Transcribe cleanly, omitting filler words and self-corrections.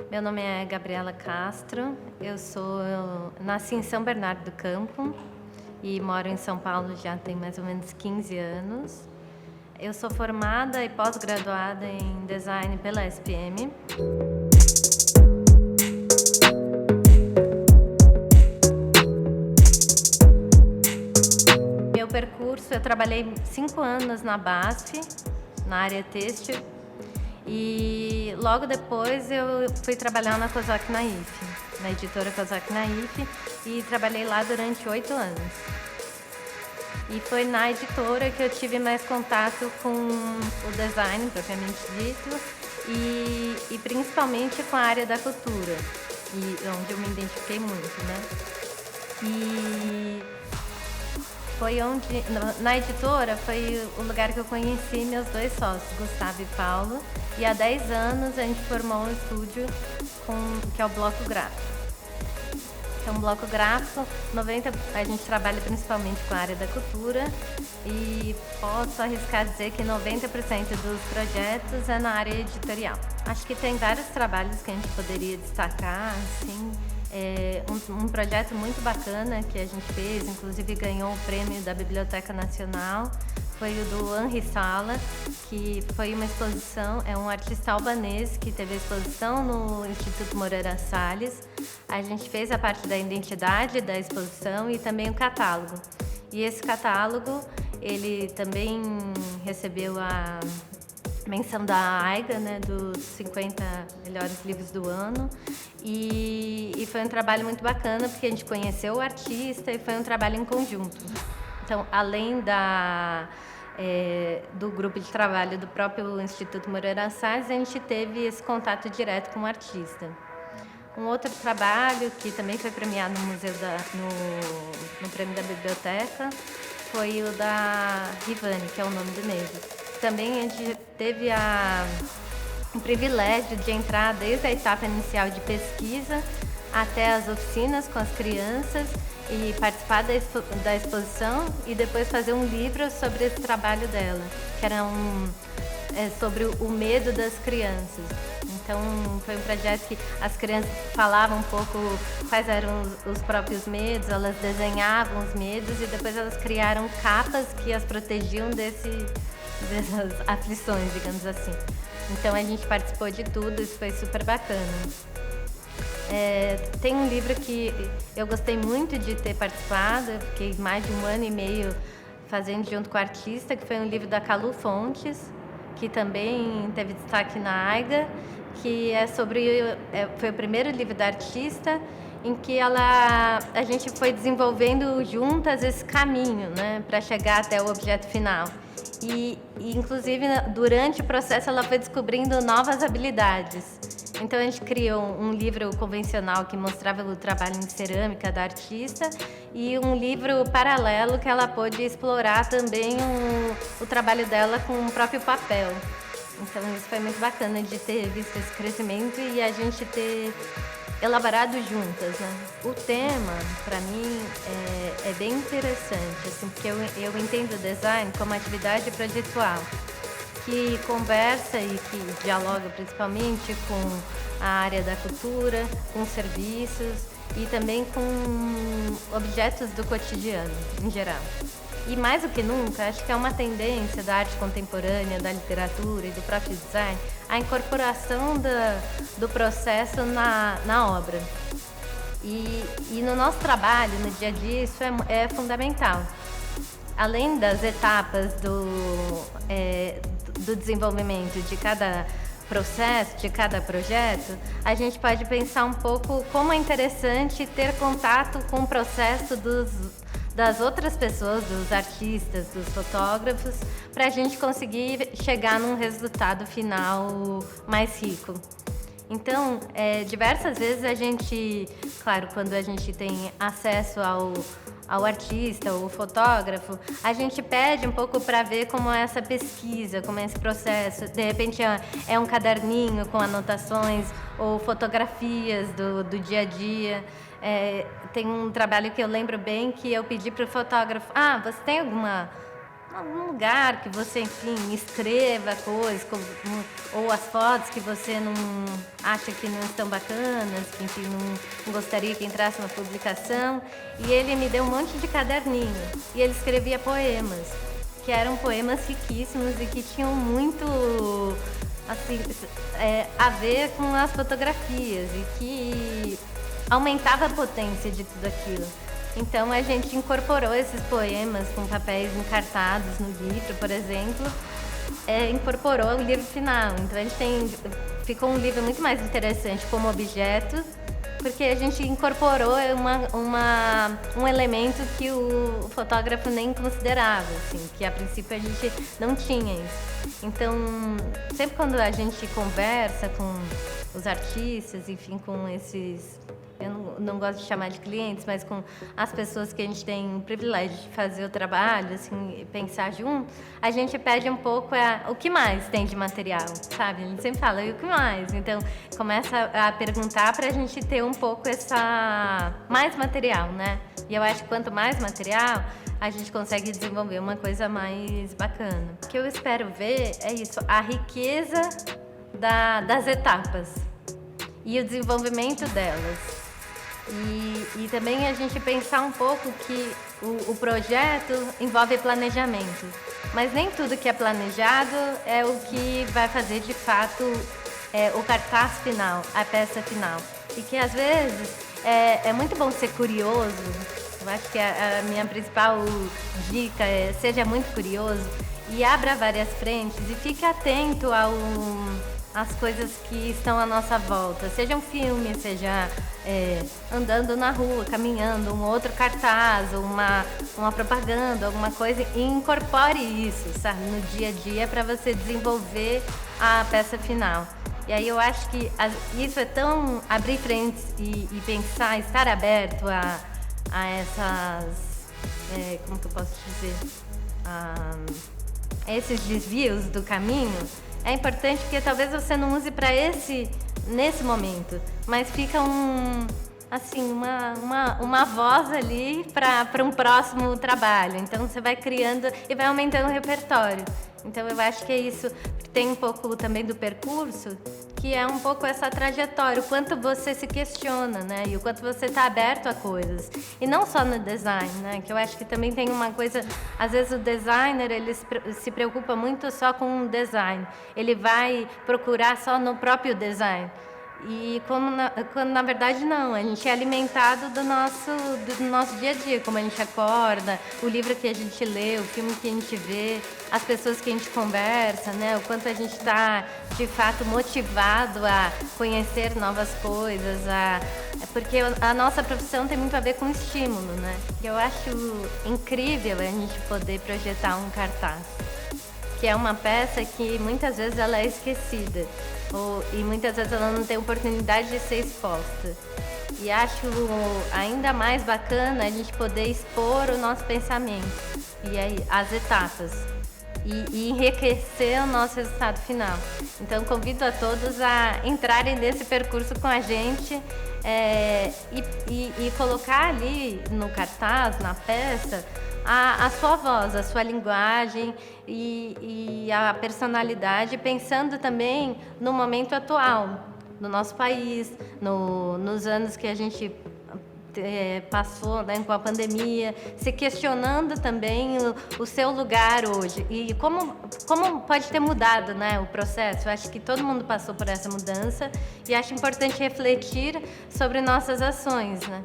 Meu nome é Gabriela Castro, eu nasci em São Bernardo do Campo e moro em São Paulo já tem mais ou menos 15 anos. Eu sou formada e pós-graduada em design pela SPM. Meu percurso, eu trabalhei 5 anos na BASF, na área têxtil, e logo depois eu fui trabalhar na Kozak Naif, na editora Kozak Naif, e trabalhei lá durante 8 anos. E foi na editora que eu tive mais contato com o design, propriamente dito, e principalmente com a área da cultura, e onde eu me identifiquei muito, né? E foi onde, na editora, foi o lugar que eu conheci meus dois sócios, Gustavo e Paulo, e há 10 anos a gente formou um estúdio que é o Bloco Gráfico. Então, Bloco Gráfico, a gente trabalha principalmente com a área da cultura e posso arriscar dizer que 90% dos projetos é na área editorial. Acho que tem vários trabalhos que a gente poderia destacar, assim. Um projeto muito bacana que a gente fez, inclusive ganhou o prêmio da Biblioteca Nacional, foi o do Henri Sala, que foi uma exposição, é um artista albanês que teve a exposição no Instituto Moreira Salles. A gente fez a parte da identidade da exposição e também o catálogo. E esse catálogo, ele também recebeu a menção da AIGA, né, dos 50 melhores livros do ano, e foi um trabalho muito bacana porque a gente conheceu o artista e foi um trabalho em conjunto. Então, além do grupo de trabalho do próprio Instituto Moreira Salles, a gente teve esse contato direto com o artista. Um outro trabalho que também foi premiado no no Prêmio da Biblioteca foi o da Rivani, que é o nome do livro. Também a gente teve o privilégio de entrar desde a etapa inicial de pesquisa até as oficinas com as crianças e participar da exposição e depois fazer um livro sobre esse trabalho dela, que era sobre o medo das crianças. Então, foi um projeto que as crianças falavam um pouco quais eram os próprios medos, elas desenhavam os medos e depois elas criaram capas que as protegiam dessas aflições, digamos assim. Então, a gente participou de tudo, isso foi super bacana. Tem um livro que eu gostei muito de ter participado, eu fiquei mais de 1 ano e meio fazendo junto com o artista, que foi um livro da Calu Fontes, que também teve destaque na AIGA, que foi o primeiro livro da artista em que a gente foi desenvolvendo juntas esse caminho, né, para chegar até o objeto final. E inclusive, durante o processo, ela foi descobrindo novas habilidades. Então, a gente criou um livro convencional que mostrava o trabalho em cerâmica da artista e um livro paralelo que ela pôde explorar também o trabalho dela com o próprio papel. Então, isso foi muito bacana de ter visto esse crescimento e a gente ter elaborado juntas, né? O tema, para mim, é bem interessante, assim, porque eu entendo o design como atividade projetual, que conversa e que dialoga principalmente com a área da cultura, com serviços e também com objetos do cotidiano, em geral. E mais do que nunca, acho que é uma tendência da arte contemporânea, da literatura e do próprio design, a incorporação do processo na obra. E no nosso trabalho, no dia a dia, isso é fundamental. Além das etapas do desenvolvimento de cada processo, de cada projeto, a gente pode pensar um pouco como é interessante ter contato com o processo das outras pessoas, dos artistas, dos fotógrafos, para a gente conseguir chegar num resultado final mais rico. Então, diversas vezes a gente, claro, quando a gente tem acesso ao artista ou fotógrafo, a gente pede um pouco para ver como é essa pesquisa, como é esse processo. De repente é um caderninho com anotações ou fotografias do dia a dia. Tem um trabalho que eu lembro bem que eu pedi para o fotógrafo, você tem um lugar que você, enfim, escreva coisas, ou as fotos que você não acha que não estão bacanas, que, enfim, não gostaria que entrasse uma publicação. E ele me deu um monte de caderninho. E ele escrevia poemas, que eram poemas riquíssimos e que tinham muito, assim, a ver com as fotografias e que aumentava a potência de tudo aquilo. Então a gente incorporou esses poemas com papéis encartados no livro, por exemplo, incorporou o livro final. Então a gente ficou um livro muito mais interessante como objeto, porque a gente incorporou um elemento que o fotógrafo nem considerava, assim, que a princípio a gente não tinha isso. Então, sempre quando a gente conversa com os artistas, enfim, com esses... Eu não gosto de chamar de clientes, mas com as pessoas que a gente tem o privilégio de fazer o trabalho, assim, pensar junto, a gente pede um pouco o que mais tem de material, sabe? A gente sempre fala, e o que mais? Então, começa a perguntar para a gente ter um pouco mais material, né? E eu acho que quanto mais material, a gente consegue desenvolver uma coisa mais bacana. O que eu espero ver é isso, a riqueza das etapas e o desenvolvimento delas. E também a gente pensar um pouco que o projeto envolve planejamento, mas nem tudo que é planejado é o que vai fazer de fato o cartaz final, a peça final. E que às vezes é muito bom ser curioso. Eu acho que a minha principal dica é seja muito curioso e abra várias frentes e fique atento às coisas que estão à nossa volta, seja um filme, seja andando na rua, caminhando, um outro cartaz, uma propaganda, alguma coisa, e incorpore isso, sabe, no dia a dia para você desenvolver a peça final. E aí eu acho que isso é tão abrir frentes e pensar, estar aberto a essas, como que eu posso dizer, a esses desvios do caminho. É importante porque talvez você não use para nesse momento, mas fica uma voz ali para um próximo trabalho. Então você vai criando e vai aumentando o repertório. Então eu acho que é isso. Tem um pouco também do percurso, que é um pouco essa trajetória, o quanto você se questiona, né? E o quanto você está aberto a coisas. E não só no design, né? Que eu acho que também tem uma coisa... Às vezes o designer, ele se preocupa muito só com o design. Ele vai procurar só no próprio design. E quando na verdade não, a gente é alimentado do nosso dia a dia, como a gente acorda, o livro que a gente lê, o filme que a gente vê, as pessoas que a gente conversa, né? O quanto a gente está de fato motivado a conhecer novas coisas, porque a nossa profissão tem muito a ver com estímulo, né? Eu acho incrível a gente poder projetar um cartaz, que é uma peça que muitas vezes ela é esquecida. E muitas vezes ela não tem oportunidade de ser exposta. E acho ainda mais bacana a gente poder expor o nosso pensamento e aí as etapas e enriquecer o nosso resultado final. Então convido a todos a entrarem nesse percurso com a gente e colocar ali no cartaz, na peça, a sua voz, a sua linguagem e a personalidade, pensando também no momento atual, no nosso país, nos anos que a gente passou, né, com a pandemia, se questionando também o seu lugar hoje e como pode ter mudado, né, o processo. Eu acho que todo mundo passou por essa mudança e acho importante refletir sobre nossas ações, né?